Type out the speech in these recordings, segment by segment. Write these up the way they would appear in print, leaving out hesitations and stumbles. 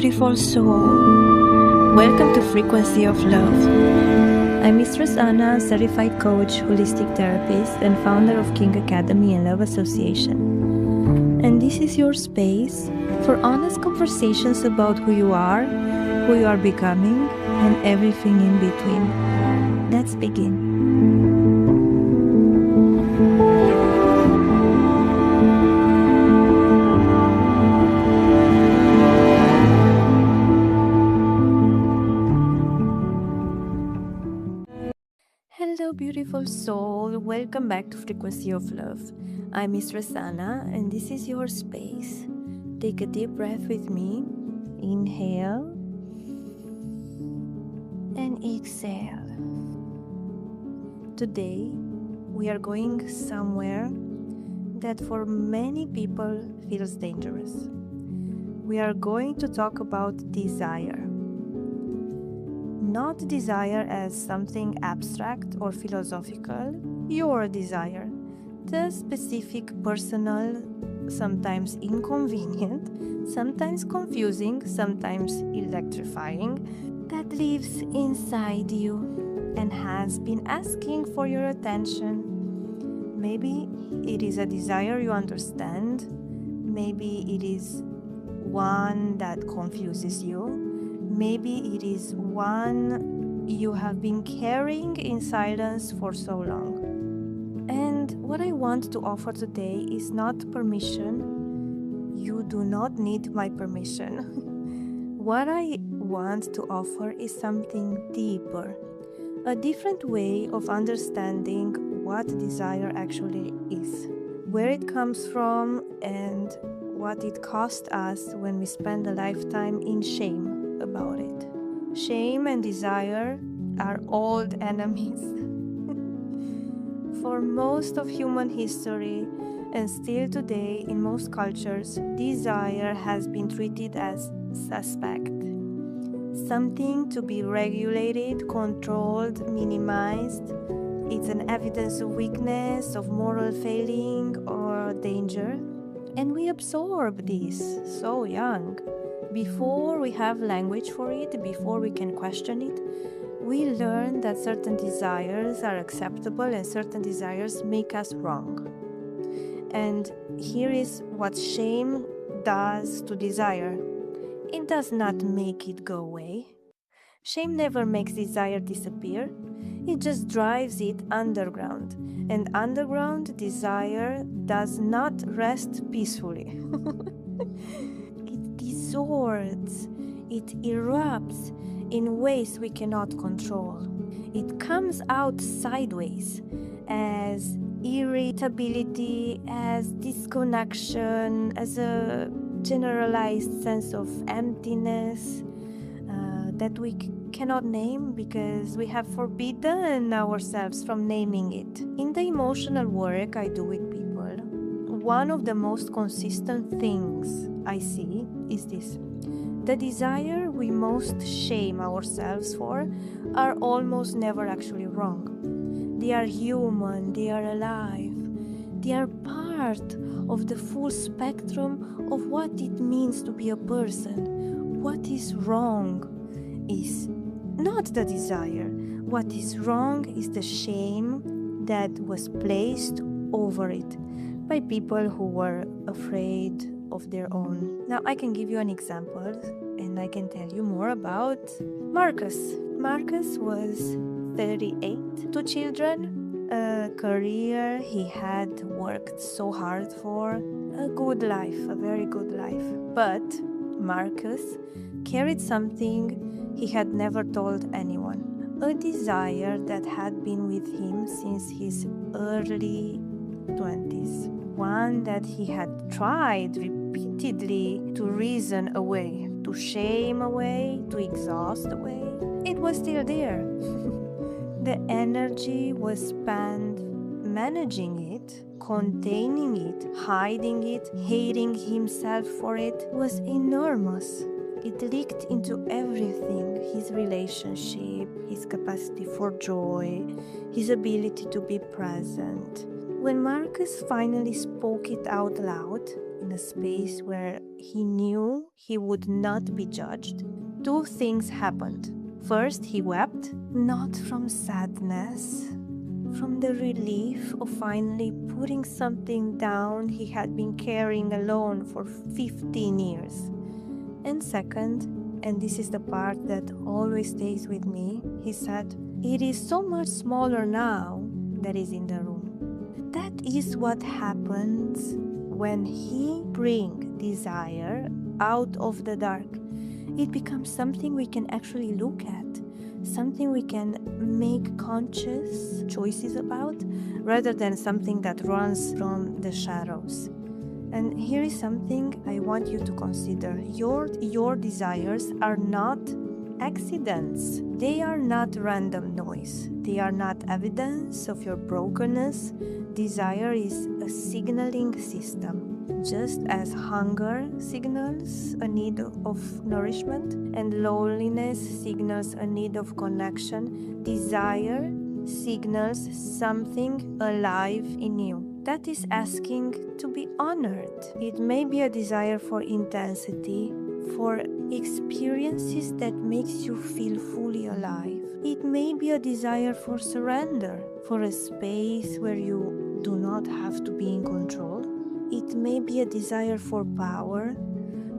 beautiful soul. Welcome to Frequency of Love. I'm Mistress Anna, certified coach, holistic therapist, and founder of KinK Academy and Love Association. And this is your space for honest conversations about who you are becoming, and everything in between. Let's begin. Hello, beautiful soul. Welcome back to Frequency of Love. I'm Mistress Anna, and this is your space. Take a deep breath with me. Inhale and exhale. Today, we are going somewhere that for many people feels dangerous. We are going to talk about desire. Not desire as something abstract or philosophical, your desire, the specific, personal, sometimes inconvenient, sometimes confusing, sometimes electrifying, that lives inside you and has been asking for your attention. Maybe it is a desire you understand, maybe it is one that confuses you. Maybe it is one you have been carrying in silence for so long. And what I want to offer today is not permission. You do not need my permission. What I want to offer is something deeper, a different way of understanding what desire actually is, where it comes from, and what it costs us when we spend a lifetime in shame about it. Shame and desire are old enemies. For most of human history, and still today in most cultures, desire has been treated as suspect. Something to be regulated, controlled, minimized. It's an evidence of weakness, of moral failing or danger. And we absorb this so young. Before we have language for it, before we can question it, we learn that certain desires are acceptable and certain desires make us wrong. And here is what shame does to desire. It does not make it go away. Shame never makes desire disappear. It just drives it underground. And underground desire does not rest peacefully. It distorts, it erupts in ways we cannot control. It comes out sideways as irritability, as disconnection, as a generalized sense of emptiness that we cannot name because we have forbidden ourselves from naming it. In the emotional work I do with people, one of the most consistent things I see is this. The desire we most shame ourselves for are almost never actually wrong. They are human, they are alive, they are part of the full spectrum of what it means to be a person. What is wrong is not the desire. What is wrong is the shame that was placed over it by people who were afraid of their own. Now I can give you an example and I can tell you more about Marcus. Marcus was 38, 2 children, a career he had worked so hard for, a good life, a very good life. But Marcus carried something he had never told anyone, a desire that had been with him since his early 20s, one that he had tried repeatedly to reason away, to shame away, to exhaust away. It was still there. The energy was spent managing it, containing it, hiding it, hating himself for it was enormous. It leaked into everything, his relationship, his capacity for joy, his ability to be present. When Marcus finally spoke it out loud, in a space where he knew he would not be judged, two things happened. First, he wept, not from sadness, from the relief of finally putting something down he had been carrying alone for 15 years. And second, and this is the part that always stays with me, he said, "It is so much smaller now that is in the room." That is what happens when he brings desire out of the dark. It becomes something we can actually look at, something we can make conscious choices about, rather than something that runs from the shadows. And here is something I want you to consider. Your desires are not accidents. They are not random noise. They are not evidence of your brokenness. Desire is a signaling system. Just as hunger signals a need of nourishment and loneliness signals a need of connection, desire signals something alive in you that is asking to be honored. It may be a desire for intensity, for experiences that makes you feel fully alive. It may be a desire for surrender, for a space where you do not have to be in control. It may be a desire for power,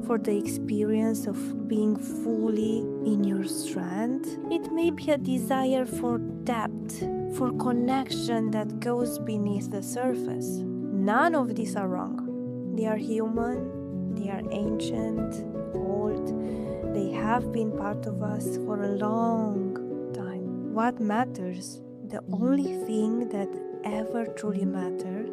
for the experience of being fully in your strength. It may be a desire for depth, for connection that goes beneath the surface. None of these are wrong. They are human, they are ancient, old. They have been part of us for a long time. What matters, the only thing that ever truly matters,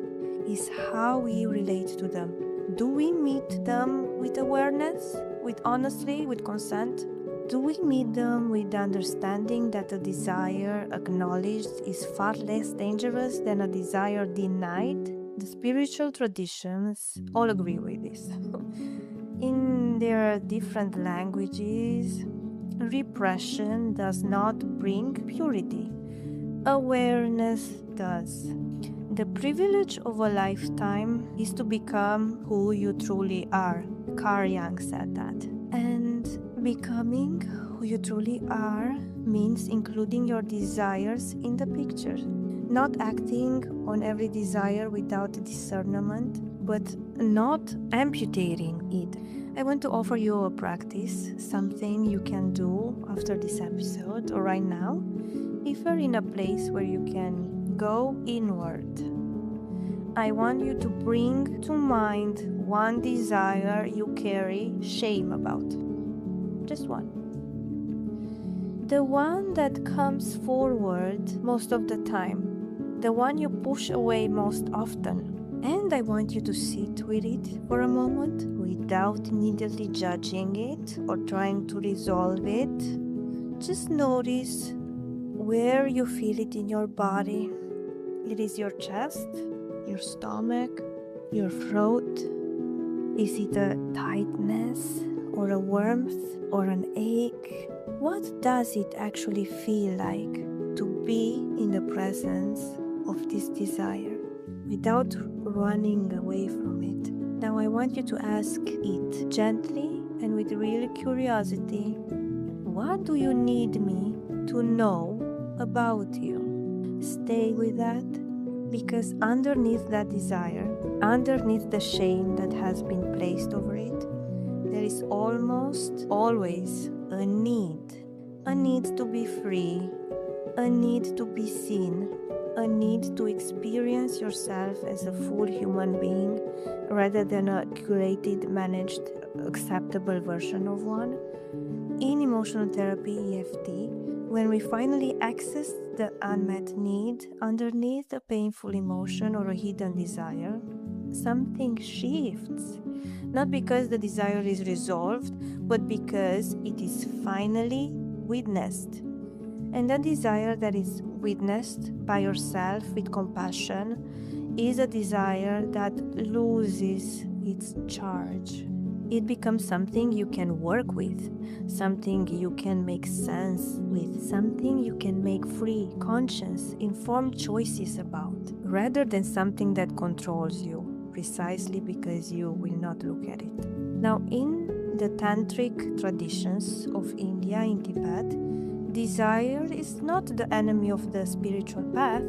is how we relate to them. Do we meet them with awareness, with honesty, with consent? Do we meet them with the understanding that a desire acknowledged is far less dangerous than a desire denied? The spiritual traditions all agree with this. In their different languages, repression does not bring purity. Awareness does. The privilege of a lifetime is to become who you truly are. Carl Jung said that. And becoming who you truly are means including your desires in the picture. Not acting on every desire without discernment, but not amputating it. I want to offer you a practice, something you can do after this episode or right now, if you're in a place where you can go inward. I want you to bring to mind one desire you carry shame about. Just one. The one that comes forward most of the time. The one you push away most often. And I want you to sit with it for a moment without immediately judging it or trying to resolve it. Just notice where you feel it in your body. It is your chest, your stomach, your throat. Is it a tightness or a warmth or an ache? What does it actually feel like to be in the presence of this desire without running away from it? Now I want you to ask it gently and with real curiosity, what do you need me to know about you? Stay with that, because underneath that desire, underneath the shame that has been placed over it, there is almost always a need to be free, a need to be seen, a need to experience yourself as a full human being rather than a curated, managed, acceptable version of one. In emotional therapy, EFT, when we finally access the unmet need underneath a painful emotion or a hidden desire, something shifts. Not because the desire is resolved, but because it is finally witnessed. And that desire that is witnessed by yourself with compassion is a desire that loses its charge. It becomes something you can work with, something you can make sense with, something you can make free, conscious, informed choices about, rather than something that controls you, precisely because you will not look at it. Now, in the Tantric traditions of India in Tibet, desire is not the enemy of the spiritual path.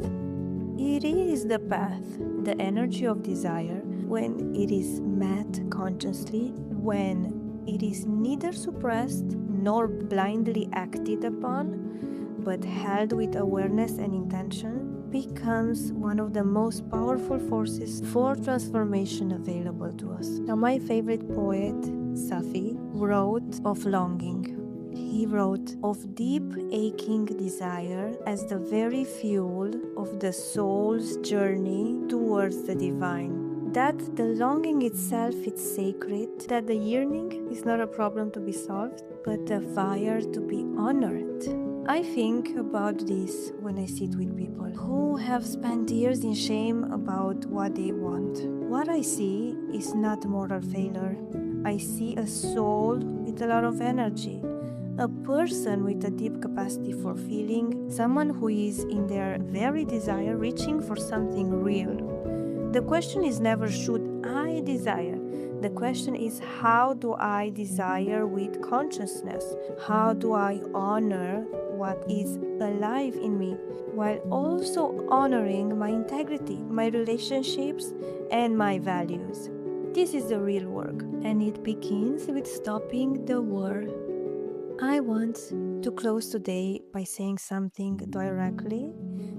It is the path, the energy of desire, when it is met consciously, when it is neither suppressed nor blindly acted upon, but held with awareness and intention, becomes one of the most powerful forces for transformation available to us. Now, my favorite poet, Safi, wrote of longing. He wrote of deep aching desire as the very fuel of the soul's journey towards the divine. That the longing itself is sacred, that the yearning is not a problem to be solved, but a fire to be honored. I think about this when I sit with people who have spent years in shame about what they want. What I see is not moral failure. I see a soul with a lot of energy. A person with a deep capacity for feeling, someone who is in their very desire reaching for something real. The question is never should I desire. The question is how do I desire with consciousness? How do I honor what is alive in me while also honoring my integrity, my relationships, and my values? This is the real work, and it begins with stopping the war. I want to close today by saying something directly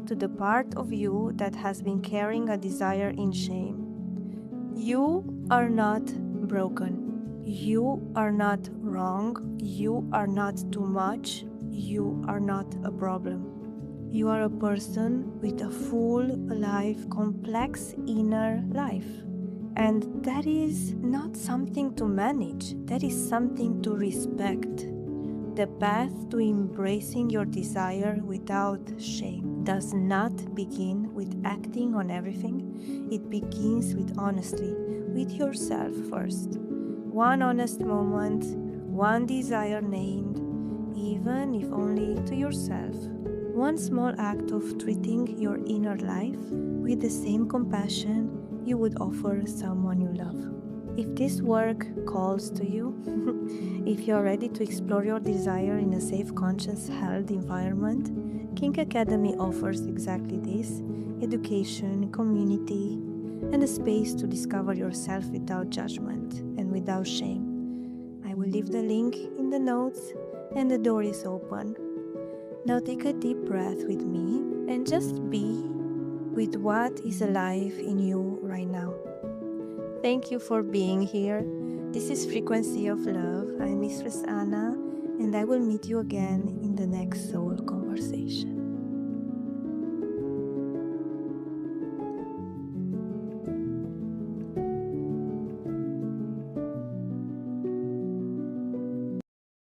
to the part of you that has been carrying a desire in shame. You are not broken. You are not wrong. You are not too much. You are not a problem. You are a person with a full, alive, complex inner life. And that is not something to manage. That is something to respect. The path to embracing your desire without shame does not begin with acting on everything. It begins with honesty, with yourself first. One honest moment, one desire named, even if only to yourself. One small act of treating your inner life with the same compassion you would offer someone you love. If this work calls to you, if you're ready to explore your desire in a safe, conscious, held environment, KinK Academy offers exactly this: education, community, and a space to discover yourself without judgment and without shame. I will leave the link in the notes, and the door is open. Now take a deep breath with me and just be with what is alive in you right now. Thank you for being here. This is Frequency of Love. I'm Mistress Anna, and I will meet you again in the next soul conversation.